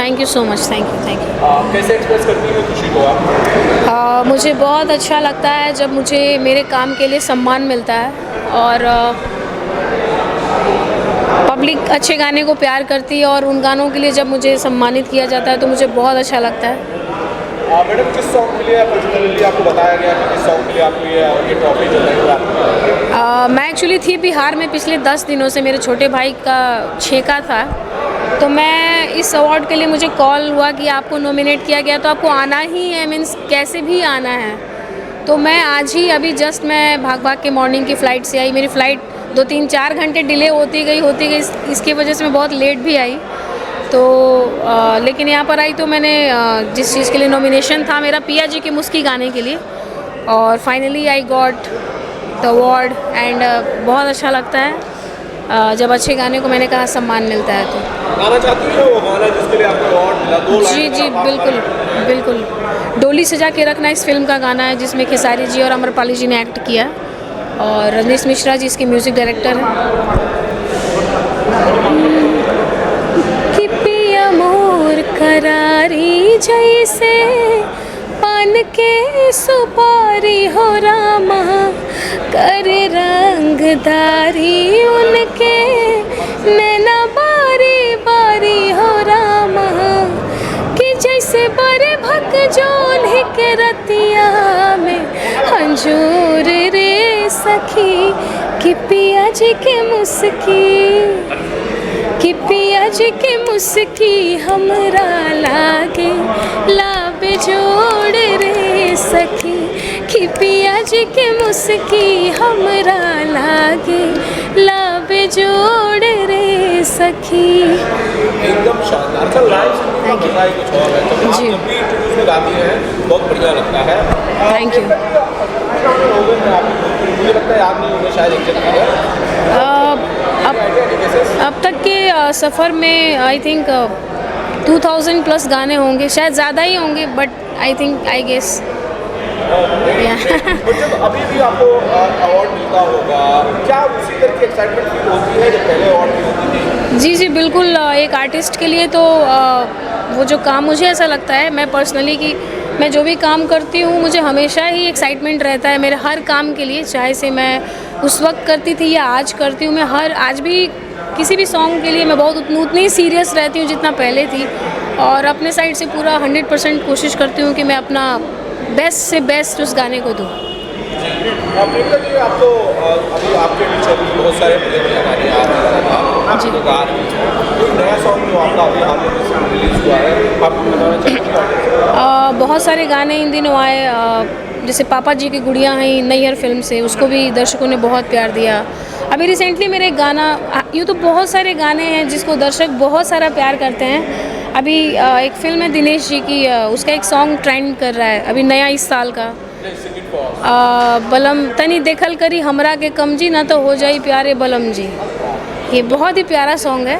Thank you so much, thank you, thank you. कैसे express करती हैं खुशी को आप? मुझे बहुत अच्छा लगता है जब मुझे मेरे काम के लिए सम्मान मिलता है और पब्लिक अच्छे गाने को प्यार करती है और उन गानों के लिए जब मुझे सम्मानित किया जाता है तो मुझे बहुत अच्छा लगता है। मैडम, किस सॉन्ग के लिए पर्सनली आपको बताया गया कि किस सॉन्ग के लिए आपको ये ट्रॉफी जो है वो आपको? मैं एक्चुअली थी बिहार में पिछले 10 दिनों से, मेरे छोटे भाई का छेका था, तो मैं इस अवार्ड के लिए मुझे कॉल हुआ कि आपको नॉमिनेट किया गया तो आपको आना ही है, मीन्स कैसे भी आना है। तो मैं आज ही अभी जस्ट मैं भाग के मॉर्निंग की फ़्लाइट से आई। मेरी फ़्लाइट 2-3-4 घंटे डिले होती गई, इसकी वजह से मैं बहुत लेट भी आई। तो लेकिन यहाँ पर आई तो मैंने जिस चीज़ के लिए नॉमिनेशन था मेरा पिया जी के मुस्की गाने के लिए, और finally I got the award and बहुत अच्छा लगता है जब अच्छे गाने को मैंने कहा सम्मान मिलता है। तो गाना चाहती है वो गाना जिसके लिए आपको अवार्ड मिला? 2 लाइन जी बिल्कुल बिल्कुल। डोली सजा के रखना इस फिल्म का गाना है जिसमें खेसारी जी और अम्रपाली जी ने एक्ट किया और रजनीश मिश्रा जी इसके म्यूज़िक डायरेक्टर हैं। कि पिया मोर करारी जैसे पान के सुपारी हो रामा, करे रंगदारी उनके नैना बारी बारी हो रामा, कि जैसे बड़े भक जोन के रतिया में हंजूर रे सखी, कि पिया जी के मुस्की, कि पिया जी के मुस्की हमरा लागे लाबे जोड़ रे सखी, कि पिया जी के मुस्की हमरा लागे लाबे जोड़ रे सखी। एकदम शानदार। अच्छा, लाइव सिंगिंग का मजा ही कुछ और है। तो आप जी। जब भी इंटरव्यूज में गाती हैं बहुत बढ़िया लगता है। Thank you. मुझे लगता है याद नहीं होगा शायद अब तक के सफ़र में आई थिंक 2000 प्लस गाने होंगे, शायद ज़्यादा ही होंगे, but I think I guess. जब अभी भी आपको अवार्ड मिलता होगा, क्या उसी तरह की एक्साइटमेंट फील होती है जब पहले अवार्ड मिलती थी? जी बिल्कुल। एक आर्टिस्ट के लिए तो वो जो काम, मुझे ऐसा लगता है मैं पर्सनली कि मैं जो भी काम करती हूँ मुझे हमेशा ही एक्साइटमेंट रहता है मेरे हर काम के लिए, चाहे से मैं उस वक्त करती थी या आज करती हूँ। मैं आज भी किसी भी सॉन्ग के लिए मैं बहुत उतनी ही सीरियस रहती हूँ जितना पहले थी, और अपने साइड से पूरा 100% कोशिश करती हूँ कि मैं अपना बेस्ट से बेस्ट उस गाने को दूँ। प्रियंका जी, आप तो अभी आपके पीछे बहुत सारे बढ़िया गाने आ रहे हैं, जी। तो गा रही हैं। एक नया सॉन्ग जो आपका अभी हाल में रिलीज हुआ है, आप बताना चाहेंगे? बहुत सारे गाने इन दिनों आए, जैसे पापा जी की गुड़िया हैं नैहर फिल्म से, उसको भी दर्शकों ने बहुत प्यार दिया। अभी रिसेंटली मेरे एक गाना, यूँ तो बहुत सारे गाने हैं जिसको दर्शक बहुत सारा प्यार करते हैं। अभी एक फिल्म है दिनेश जी की, उसका एक सॉन्ग ट्रेंड कर रहा है अभी नया इस साल का, बलम तनी देखल करी हमरा के कम जी, ना तो हो जाई प्यारे बलम जी। ये बहुत ही प्यारा सॉन्ग है।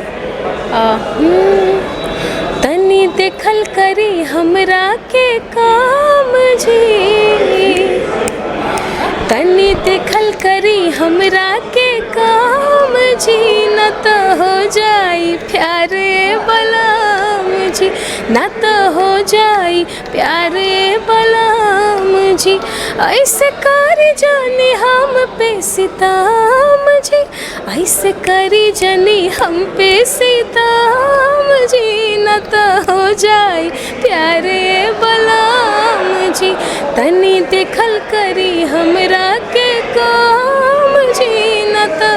तनी देखल करी हमरा के काम जी, तनी देखल करी हमरा के काम जी, न तो हो जाई प्यारे बलम जी, न तो हो जाई प्यारे बलम जी। ऐसे करी जानी हम पे सितम जी, ऐसे करी जानी हम पे सितम जी, न तो हो जाई प्यारे बलम जी, तनी देखल करी हमरा के काम जी, न तो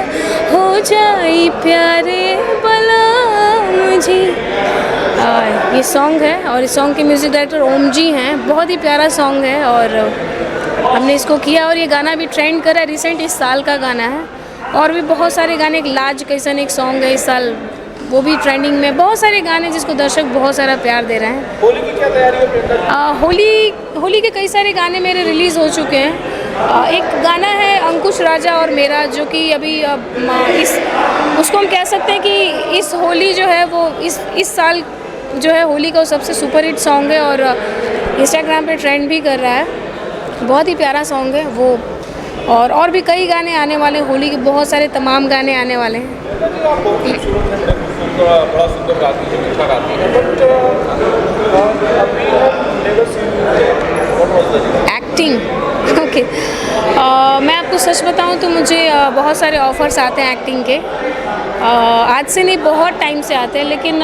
हो जाई प्यारे बलम जी। ये सॉन्ग है और इस सॉन्ग के म्यूज़िक डायरेक्टर ओम जी हैं। बहुत ही प्यारा सॉन्ग है और हमने इसको किया और ये गाना भी ट्रेंड करा, रिसेंट इस साल का गाना है। और भी बहुत सारे गाने, एक लाज कैसन एक सॉन्ग है इस साल, वो भी ट्रेंडिंग में। बहुत सारे गाने जिसको दर्शक बहुत सारा प्यार दे रहे हैं। होली की क्या तैयारी है प्रियंका? होली के कई सारे गाने मेरे रिलीज़ हो चुके हैं। एक गाना है अंकुश राजा और मेरा, जो कि अभी उसको हम कह सकते हैं कि इस होली जो है वो इस साल जो है होली का सबसे सुपर हिट सॉन्ग है और इंस्टाग्राम पे ट्रेंड भी कर रहा है। बहुत ही प्यारा सॉन्ग है वो। और भी कई गाने आने वाले, होली के बहुत सारे तमाम गाने आने वाले हैं। बड़ा सुंदर गाती है, मीठा गाती है, बट अभी हम never seen what was the acting okay मैं आपको सच बताऊं तो मुझे बहुत सारे ऑफ़र्स आते हैं एक्टिंग के। आज से नहीं, बहुत टाइम से आते हैं, लेकिन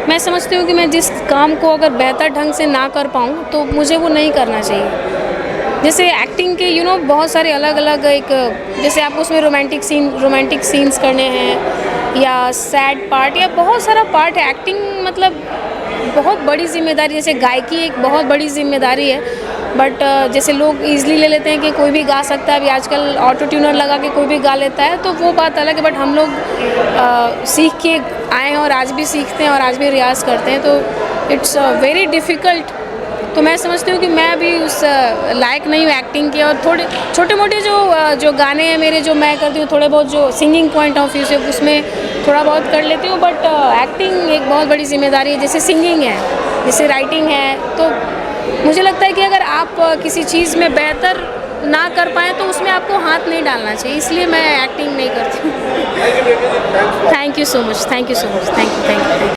मैं समझती हूँ कि मैं जिस काम को अगर बेहतर ढंग से ना कर पाऊँ तो मुझे वो नहीं करना चाहिए। जैसे एक्टिंग के बहुत सारे अलग अलग एक, जैसे आपको उसमें रोमांटिक सीन्स करने हैं या सैड पार्ट या बहुत सारा पार्ट है। एक्टिंग मतलब बहुत बड़ी जिम्मेदारी, जैसे गायकी एक बहुत बड़ी जिम्मेदारी है, बट जैसे लोग ईज़िली ले लेते हैं कि कोई भी गा सकता है। अभी आजकल ऑटो ट्यूनर लगा के कोई भी गा लेता है, तो वो बात अलग है, बट हम लोग सीख के आए हैं और आज भी सीखते हैं और आज भी रियाज़ करते हैं, तो इट्स वेरी डिफ़िकल्ट। तो मैं समझती हूँ कि मैं अभी उस लायक नहीं हूँ एक्टिंग के, और थोड़े छोटे मोटे जो गाने हैं मेरे, जो मैं करती हूँ, थोड़े बहुत जो सिंगिंग पॉइंट ऑफ व्यू से उसमें थोड़ा बहुत कर लेती हूँ, बट एक्टिंग एक बहुत बड़ी जिम्मेदारी है। जैसे सिंगिंग है, जैसे राइटिंग है, तो मुझे लगता है कि अगर आप किसी चीज़ में बेहतर ना कर पाएँ तो उसमें आपको हाथ नहीं डालना चाहिए, इसलिए मैं एक्टिंग नहीं करती हूँ। Thank you so much, thank you so much, thank you.